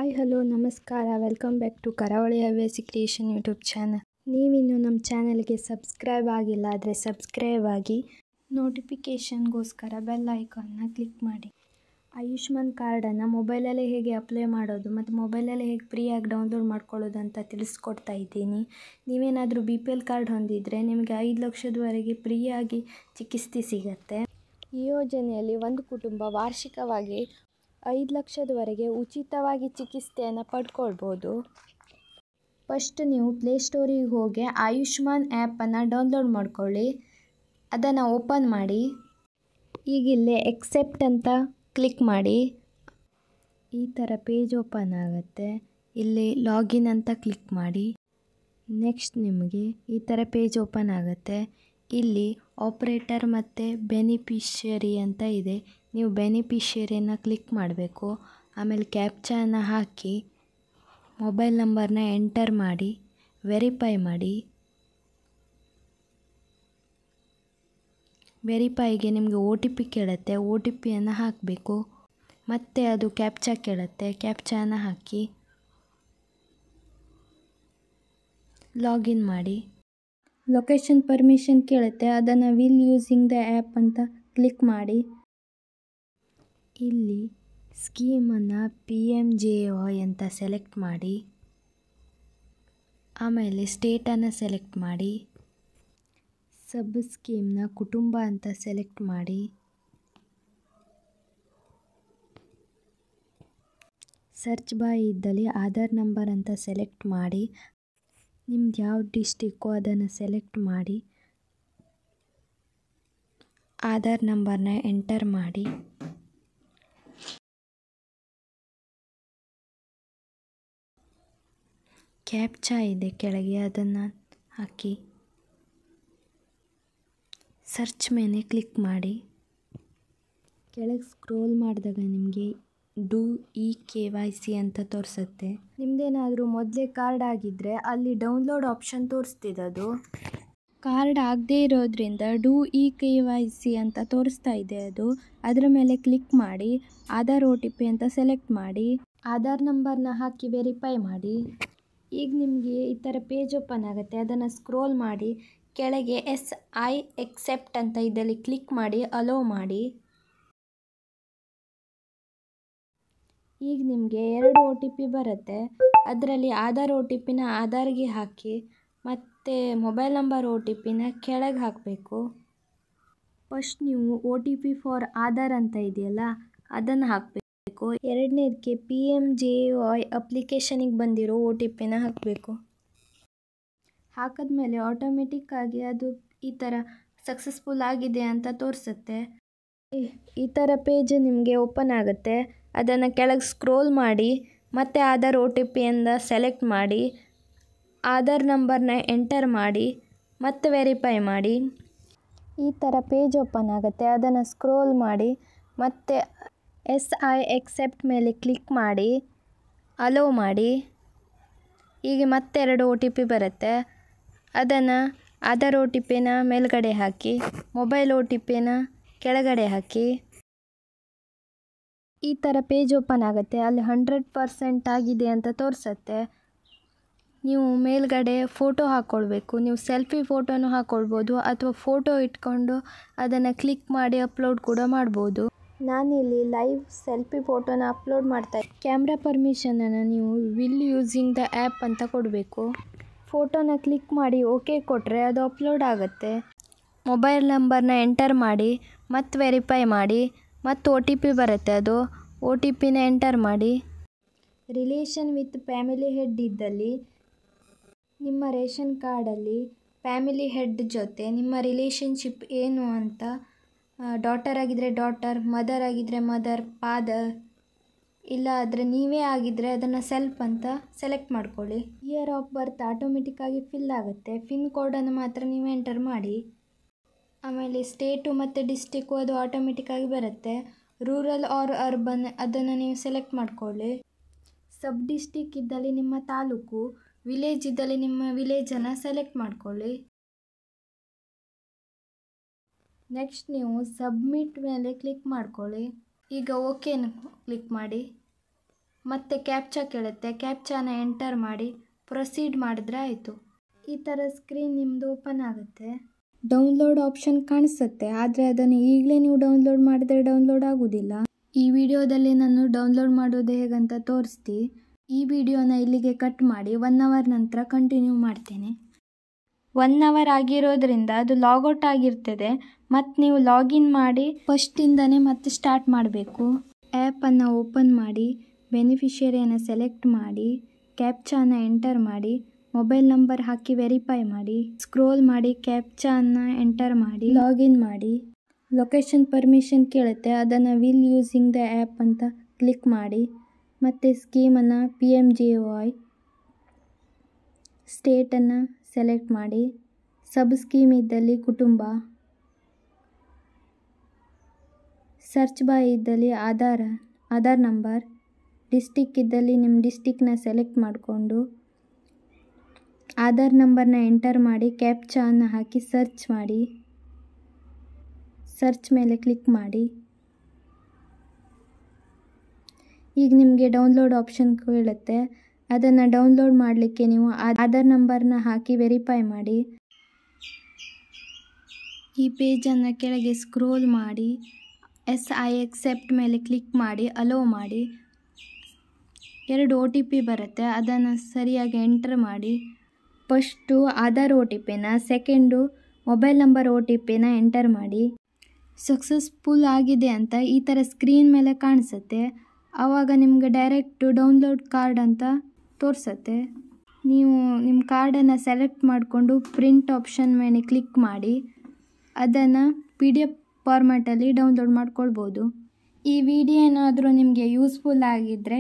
Hi hello ನಮಸ್ಕಾರ welcome back to ಕರಾವಳಿ ಹವ್ಯಾಸಿ ಕ್ರಿಯೇಷನ್ ಯೂಟ್ಯೂಬ್ ಚಾನಲ್. ನೀವಿನ್ನು ನಮ್ಮ ಚಾನಲ್ಗೆ ಸಬ್ಸ್ಕ್ರೈಬ್ ಆಗಿಲ್ಲ ಆದರೆ ಸಬ್ಸ್ಕ್ರೈಬ್ ಆಗಿ, ನೋಟಿಫಿಕೇಷನ್ಗೋಸ್ಕರ ಬೆಲ್ ಐಕಾನ್ನ ಕ್ಲಿಕ್ ಮಾಡಿ. ಆಯುಷ್ಮಾನ್ ಕಾರ್ಡನ್ನು ಮೊಬೈಲಲ್ಲೇ ಹೇಗೆ ಅಪ್ಲೈ ಮಾಡೋದು ಮತ್ತು ಮೊಬೈಲಲ್ಲೇ ಹೇಗೆ ಫ್ರೀಯಾಗಿ ಡೌನ್ಲೋಡ್ ಮಾಡ್ಕೊಳ್ಳೋದು ಅಂತ ತಿಳಿಸ್ಕೊಡ್ತಾ ಇದ್ದೀನಿ. ನೀವೇನಾದರೂ BPL ಕಾರ್ಡ್ ಹೊಂದಿದರೆ ನಿಮಗೆ 5 ಲಕ್ಷದವರೆಗೆ ಫ್ರೀಯಾಗಿ ಚಿಕಿತ್ಸೆ ಸಿಗುತ್ತೆ. ಈ ಯೋಜನೆಯಲ್ಲಿ ಒಂದು ಕುಟುಂಬ ವಾರ್ಷಿಕವಾಗಿ 5 ಲಕ್ಷದವರೆಗೆ ಉಚಿತವಾಗಿ ಚಿಕಿತ್ಸೆಯನ್ನು ಪಡ್ಕೊಳ್ಬೋದು. ಫಸ್ಟ್ ನೀವು ಪ್ಲೇಸ್ಟೋರಿಗೆ ಹೋಗಿ ಆಯುಷ್ಮಾನ್ ಆ್ಯಪನ್ನು ಡೌನ್ಲೋಡ್ ಮಾಡ್ಕೊಳ್ಳಿ. ಅದನ್ನು ಓಪನ್ ಮಾಡಿ. ಈಗಿಲ್ಲೇ ಎಕ್ಸೆಪ್ಟ್ ಅಂತ ಕ್ಲಿಕ್ ಮಾಡಿ. ಈ ಥರ ಪೇಜ್ ಓಪನ್ ಆಗುತ್ತೆ. ಇಲ್ಲಿ ಲಾಗಿನ್ ಅಂತ ಕ್ಲಿಕ್ ಮಾಡಿ. ನೆಕ್ಸ್ಟ್ ನಿಮಗೆ ಈ ಥರ ಪೇಜ್ ಓಪನ್ ಆಗುತ್ತೆ. ಇಲ್ಲಿ ಆಪ್ರೇಟರ್ ಮತ್ತು ಬೆನಿಫಿಷಿಯರಿ ಅಂತ ಇದೆ. ನೀವು ಬೆನಿಫಿಷಿಯರಿಯನ್ನು ಕ್ಲಿಕ್ ಮಾಡಬೇಕು. ಆಮೇಲೆ ಕ್ಯಾಪ್ಚಾನ ಹಾಕಿ ಮೊಬೈಲ್ ನಂಬರ್ನ ಎಂಟರ್ ಮಾಡಿ ವೆರಿಫೈ ಮಾಡಿ. ವೆರಿಫೈಗೆ ನಿಮಗೆ OTP ಕೇಳುತ್ತೆ. OTPಯನ್ನು ಹಾಕಬೇಕು. ಮತ್ತೆ ಅದು ಕ್ಯಾಪ್ಚಾ ಕೇಳುತ್ತೆ. ಕ್ಯಾಪ್ಚಾನ ಹಾಕಿ ಲಾಗಿನ್ ಮಾಡಿ. ಲೊಕೇಶನ್ ಪರ್ಮಿಷನ್ ಕೇಳುತ್ತೆ. ಅದನ್ನು ವಿಲ್ ಯೂಸಿಂಗ್ ದ ಆ್ಯಪ್ ಅಂತ ಕ್ಲಿಕ್ ಮಾಡಿ. ಇಲ್ಲಿ ಸ್ಕೀಮನ್ನು PMJY ಅಂತ ಸೆಲೆಕ್ಟ್ ಮಾಡಿ. ಆಮೇಲೆ ಸ್ಟೇಟನ್ನು ಸೆಲೆಕ್ಟ್ ಮಾಡಿ. ಸಬ್ ಸ್ಕೀಮ್ನ ಕುಟುಂಬ ಅಂತ ಸೆಲೆಕ್ಟ್ ಮಾಡಿ. ಸರ್ಚ್ ಬಾಯ್ ಇದ್ದಲ್ಲಿ ಆಧಾರ್ ನಂಬರ್ ಅಂತ ಸೆಲೆಕ್ಟ್ ಮಾಡಿ. ನಿಮ್ದು ಯಾವ ಡಿಸ್ಟಿಕ್ಕೋ ಅದನ್ನು ಸೆಲೆಕ್ಟ್ ಮಾಡಿ ಆಧಾರ್ ನಂಬರ್ನ ಎಂಟರ್ ಮಾಡಿ. ಕ್ಯಾಪ್ಚಾ ಇದೆ ಕೆಳಗೆ, ಅದನ್ನು ಹಾಕಿ ಸರ್ಚ್ ಮೇಲೆ ಕ್ಲಿಕ್ ಮಾಡಿ. ಕೆಳಗೆ ಸ್ಕ್ರೋಲ್ ಮಾಡಿದಾಗ ನಿಮಗೆ ಡೂ eKYC ಅಂತ ತೋರಿಸುತ್ತೆ. ನಿಮ್ಮದೇನಾದರೂ ಮೊದಲೇ ಕಾರ್ಡ್ ಆಗಿದ್ದರೆ ಅಲ್ಲಿ ಡೌನ್ಲೋಡ್ ಆಪ್ಷನ್ ತೋರಿಸ್ತಿದೆ. ಅದು ಕಾರ್ಡ್ ಆಗದೇ ಇರೋದ್ರಿಂದ ಡೂ eKYC ಅಂತ ತೋರಿಸ್ತಾ ಇದೆ. ಅದರ ಮೇಲೆ ಕ್ಲಿಕ್ ಮಾಡಿ. ಆಧಾರ್ OTP ಅಂತ ಸೆಲೆಕ್ಟ್ ಮಾಡಿ. ಆಧಾರ್ ನಂಬರ್ನ ಹಾಕಿ ವೆರಿಫೈ ಮಾಡಿ. ಈಗ ನಿಮಗೆ ಈ ಥರ ಪೇಜ್ ಓಪನ್ ಆಗುತ್ತೆ. ಅದನ್ನು ಸ್ಕ್ರೋಲ್ ಮಾಡಿ ಕೆಳಗೆ I accept ಅಂತ ಇದರಲ್ಲಿ ಕ್ಲಿಕ್ ಮಾಡಿ ಅಲೋ ಮಾಡಿ. ಈಗ ನಿಮಗೆ 2 OTP ಬರುತ್ತೆ. ಅದರಲ್ಲಿ ಆಧಾರ್ OTPನ ಆಧಾರ್ಗೆ ಹಾಕಿ ಮತ್ತು ಮೊಬೈಲ್ ನಂಬರ್ OTPನ ಕೆಳಗೆ ಹಾಕಬೇಕು. ಫಸ್ಟ್ ನೀವು OTP ಫಾರ್ ಆಧಾರ್ ಅಂತ ಇದೆಯಲ್ಲ ಅದನ್ನು ಹಾಕಬೇಕು. ಎರಡನೇದಕ್ಕೆ PMJY ಅಪ್ಲಿಕೇಶನಿಗೆ ಬಂದಿರೋ OTPನ ಹಾಕಬೇಕು. ಹಾಕಿದ್ಮೇಲೆ ಆಟೋಮೆಟಿಕ್ಕಾಗಿ ಅದು ಈ ಥರ ಸಕ್ಸಸ್ಫುಲ್ ಆಗಿದೆ ಅಂತ ತೋರಿಸುತ್ತೆ. ಈ ಥರ ಪೇಜ್ ನಿಮಗೆ ಓಪನ್ ಆಗುತ್ತೆ. ಅದನ್ನು ಕೆಳಗೆ ಸ್ಕ್ರೋಲ್ ಮಾಡಿ ಮತ್ತು ಆಧಾರ್ OTPಯಿಂದ ಸೆಲೆಕ್ಟ್ ಮಾಡಿ. ಆಧಾರ್ ನಂಬರ್ನ ಎಂಟರ್ ಮಾಡಿ ಮತ್ತು ವೆರಿಫೈ ಮಾಡಿ. ಈ ಥರ ಪೇಜ್ ಓಪನ್ ಆಗುತ್ತೆ. ಅದನ್ನು ಸ್ಕ್ರೋಲ್ ಮಾಡಿ ಮತ್ತು I accept ಮೇಲೆ ಕ್ಲಿಕ್ ಮಾಡಿ ಅಲೋ ಮಾಡಿ. ಈಗ ಮತ್ತೆ 2 OTP ಬರುತ್ತೆ. ಅದನ್ನು ಆಧಾರ್ OTPನ ಮೇಲ್ಗಡೆ ಹಾಕಿ, ಮೊಬೈಲ್ OTPನ ಕೆಳಗಡೆ ಹಾಕಿ. ಈ ಥರ ಪೇಜ್ ಓಪನ್ ಆಗುತ್ತೆ. ಅಲ್ಲಿ 100% ಆಗಿದೆ ಅಂತ ತೋರಿಸುತ್ತೆ. ನೀವು ಮೇಲ್ಗಡೆ ಫೋಟೋ ಹಾಕ್ಕೊಳ್ಬೇಕು. ನೀವು ಸೆಲ್ಫಿ ಫೋಟೋನು ಹಾಕ್ಕೊಳ್ಬೋದು ಅಥವಾ ಫೋಟೋ ಇಟ್ಕೊಂಡು ಅದನ್ನು ಕ್ಲಿಕ್ ಮಾಡಿ ಅಪ್ಲೋಡ್ ಕೂಡ ಮಾಡ್ಬೋದು. ನಾನಿಲ್ಲಿ ಲೈವ್ ಸೆಲ್ಫಿ ಫೋಟೋನ ಅಪ್ಲೋಡ್ ಮಾಡ್ತಾಯಿದ್ದೀನಿ. ಕ್ಯಾಮ್ರಾ ಪರ್ಮಿಷನನ್ನು ನೀವು ವಿಲ್ ಯೂಸಿಂಗ್ ದ ಆ್ಯಪ್ ಅಂತ ಕೊಡಬೇಕು. ಫೋಟೋನ ಕ್ಲಿಕ್ ಮಾಡಿ ಓಕೆ ಕೊಟ್ಟರೆ ಅದು ಅಪ್ಲೋಡ್ ಆಗುತ್ತೆ. ಮೊಬೈಲ್ ನಂಬರ್ನ ಎಂಟರ್ ಮಾಡಿ ಮತ್ತು ವೆರಿಫೈ ಮಾಡಿ. ಮತ್ತು OTP ಬರುತ್ತೆ. ಅದು OTPನ ಎಂಟರ್ ಮಾಡಿ. ರಿಲೇಷನ್ ವಿತ್ ಫ್ಯಾಮಿಲಿ ಹೆಡ್ ಇದ್ದಲ್ಲಿ ನಿಮ್ಮ ರೇಷನ್ ಕಾರ್ಡಲ್ಲಿ ಫ್ಯಾಮಿಲಿ ಹೆಡ್ ಜೊತೆ ನಿಮ್ಮ ರಿಲೇಷನ್ಶಿಪ್ ಏನು ಅಂತ, ಡಾಟರ್ ಆಗಿದ್ದರೆ ಡಾಟರ್, ಮದರ್ ಆಗಿದ್ದರೆ ಮದರ್, ಫಾದರ್, ಇಲ್ಲ ಆದರೆ ನೀವೇ ಆಗಿದ್ದರೆ ಅದನ್ನು ಸೆಲ್ಫ್ ಅಂತ ಸೆಲೆಕ್ಟ್ ಮಾಡ್ಕೊಳ್ಳಿ. ಇಯರ್ ಆಫ್ ಬರ್ತ್ ಆಟೋಮೆಟಿಕ್ಕಾಗಿ ಫಿಲ್ ಆಗುತ್ತೆ. ಪಿನ್ ಕೋಡನ್ನು ಮಾತ್ರ ನೀವು ಎಂಟರ್ ಮಾಡಿ. ಆಮೇಲೆ ಸ್ಟೇಟು ಮತ್ತು ಡಿಸ್ಟಿಕ್ಕು ಅದು ಆಟೋಮೆಟಿಕ್ಕಾಗಿ ಬರುತ್ತೆ. ರೂರಲ್ ಆರ್ ಅರ್ಬನ್ ಅದನ್ನು ನೀವು ಸೆಲೆಕ್ಟ್ ಮಾಡ್ಕೊಳ್ಳಿ. ಸಬ್ ಡಿಸ್ಟಿಕ್ ಇದ್ದಲ್ಲಿ ನಿಮ್ಮ ತಾಲೂಕು, ವಿಲೇಜ್ ಇದ್ದಲ್ಲಿ ನಿಮ್ಮ ವಿಲೇಜನ್ನು ಸೆಲೆಕ್ಟ್ ಮಾಡ್ಕೊಳ್ಳಿ. ನೆಕ್ಸ್ಟ್ ನೀವು ಸಬ್ಮಿಟ್ ಮೇಲೆ ಕ್ಲಿಕ್ ಮಾಡ್ಕೊಳ್ಳಿ. ಈಗ ಓಕೆನ ಕ್ಲಿಕ್ ಮಾಡಿ. ಮತ್ತೆ ಕ್ಯಾಪ್ಚಾ ಕೇಳುತ್ತೆ. ಕ್ಯಾಪ್ಚಾನ ಎಂಟರ್ ಮಾಡಿ ಪ್ರೊಸೀಡ್ ಮಾಡಿದ್ರೆ ಆಯಿತು. ಈ ಥರ ಸ್ಕ್ರೀನ್ ನಿಮ್ಮದು ಓಪನ್ ಆಗುತ್ತೆ. ಡೌನ್ಲೋಡ್ ಆಪ್ಷನ್ ಕಾಣಿಸುತ್ತೆ, ಆದರೆ ಅದನ್ನು ಈಗಲೇ ನೀವು ಡೌನ್ಲೋಡ್ ಮಾಡಿದ್ರೆ ಡೌನ್ಲೋಡ್ ಆಗೋದಿಲ್ಲ. ಈ ವಿಡಿಯೋದಲ್ಲಿ ನಾನು ಡೌನ್ಲೋಡ್ ಮಾಡೋದು ಹೇಗಂತ ತೋರಿಸ್ತೀನಿ. ಈ ವಿಡಿಯೋನ ಇಲ್ಲಿಗೆ ಕಟ್ ಮಾಡಿ 1 ಅವರ್ ನಂತರ ಕಂಟಿನ್ಯೂ ಮಾಡ್ತೇನೆ. 1 ಅವರ್ ಆಗಿರೋದ್ರಿಂದ ಅದು ಲಾಗೌಟ್ ಆಗಿರ್ತದೆ. ಮತ್ತು ನೀವು ಲಾಗಿನ್ ಮಾಡಿ ಫಸ್ಟಿಂದನೇ ಮತ್ತೆ ಸ್ಟಾರ್ಟ್ ಮಾಡಬೇಕು. ಆ್ಯಪನ್ನು ಓಪನ್ ಮಾಡಿ, ಬೆನಿಫಿಷಿಯರಿಯನ್ನು ಸೆಲೆಕ್ಟ್ ಮಾಡಿ, ಕ್ಯಾಪ್ಚಾನ ಎಂಟರ್ ಮಾಡಿ, ಮೊಬೈಲ್ ನಂಬರ್ ಹಾಕಿ ವೆರಿಫೈ ಮಾಡಿ, ಸ್ಕ್ರೋಲ್ ಮಾಡಿ ಕ್ಯಾಪ್ಚಾನ ಎಂಟರ್ ಮಾಡಿ, ಲಾಗಿನ್ ಮಾಡಿ. ಲೊಕೇಶನ್ ಪರ್ಮಿಷನ್ ಕೇಳುತ್ತೆ, ಅದನ್ನು ವಿಲ್ ಯೂಸಿಂಗ್ ದ ಆ್ಯಪ್ ಅಂತ ಕ್ಲಿಕ್ ಮಾಡಿ. ಮತ್ತು ಸ್ಕೀಮನ್ನು PMJY, ಸ್ಟೇಟನ್ನು ಸೆಲೆಕ್ಟ್ ಮಾಡಿ. ಸಬ್ ಸ್ಕೀಮ್ ಇದ್ದಲ್ಲಿ ಕುಟುಂಬ, ಸರ್ಚ್ ಬಾಯ್ ಇದ್ದಲ್ಲಿ ಆಧಾರ್ ನಂಬರ್, ಡಿಸ್ಟಿಕ್ ಇದ್ದಲ್ಲಿ ನಿಮ್ಮ ಡಿಸ್ಟಿಕ್ನ ಸೆಲೆಕ್ಟ್ ಮಾಡಿಕೊಂಡು ಆಧಾರ್ ನಂಬರ್ನ ಎಂಟರ್ ಮಾಡಿ ಕ್ಯಾಪ್ಚಾನ ಹಾಕಿ ಸರ್ಚ್ ಮಾಡಿ. ಸರ್ಚ್ ಮೇಲೆ ಕ್ಲಿಕ್ ಮಾಡಿ. ಈಗ ನಿಮಗೆ ಡೌನ್ಲೋಡ್ ಆಪ್ಷನ್ ಕೇಳುತ್ತೆ, ಅದನ್ನು ಡೌನ್ಲೋಡ್ ಮಾಡಲಿಕ್ಕೆ ನೀವು ಆಧಾರ್ ನಂಬರ್ನ ಹಾಕಿ ವೆರಿಫೈ ಮಾಡಿ. ಈ ಪೇಜನ್ನು ಕೆಳಗೆ ಸ್ಕ್ರೋಲ್ ಮಾಡಿ I accept ಮೇಲೆ ಕ್ಲಿಕ್ ಮಾಡಿ, ಅಲೋ ಮಾಡಿ. 2 OTP ಬರುತ್ತೆ, ಅದನ್ನು ಸರಿಯಾಗಿ ಎಂಟರ್ ಮಾಡಿ. ಫಸ್ಟು ಆಧಾರ್ OTPನ, ಸೆಕೆಂಡು ಮೊಬೈಲ್ ನಂಬರ್ OTPನ ಎಂಟರ್ ಮಾಡಿ. ಸಕ್ಸಸ್ಫುಲ್ ಆಗಿದೆ ಅಂತ ಈ ಥರ ಸ್ಕ್ರೀನ್ ಮೇಲೆ ಕಾಣಿಸುತ್ತೆ. ಆವಾಗ ನಿಮಗೆ ಡೈರೆಕ್ಟ್ ಡೌನ್ಲೋಡ್ ಕಾರ್ಡ್ ಅಂತ ತೋರಿಸುತ್ತೆ. ನೀವು ನಿಮ್ಮ ಕಾರ್ಡನ್ನು ಸೆಲೆಕ್ಟ್ ಮಾಡಿಕೊಂಡು ಪ್ರಿಂಟ್ ಆಪ್ಷನ್ ಮೇಲೆ ಕ್ಲಿಕ್ ಮಾಡಿ ಅದನ್ನು PDF ಫಾರ್ಮ್ಯಾಟಲ್ಲಿ ಡೌನ್ಲೋಡ್ ಮಾಡ್ಕೊಳ್ಬೋದು. ಈ ವಿಡಿಯೋ ಏನಾದರೂ ನಿಮಗೆ ಯೂಸ್ಫುಲ್ ಆಗಿದ್ದರೆ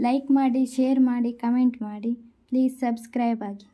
ಲೈಕ್ ಮಾಡಿ, ಶೇರ್ ಮಾಡಿ, ಕಮೆಂಟ್ ಮಾಡಿ. ಪ್ಲೀಸ್ ಸಬ್ಸ್ಕ್ರೈಬ್ ಆಗಿ.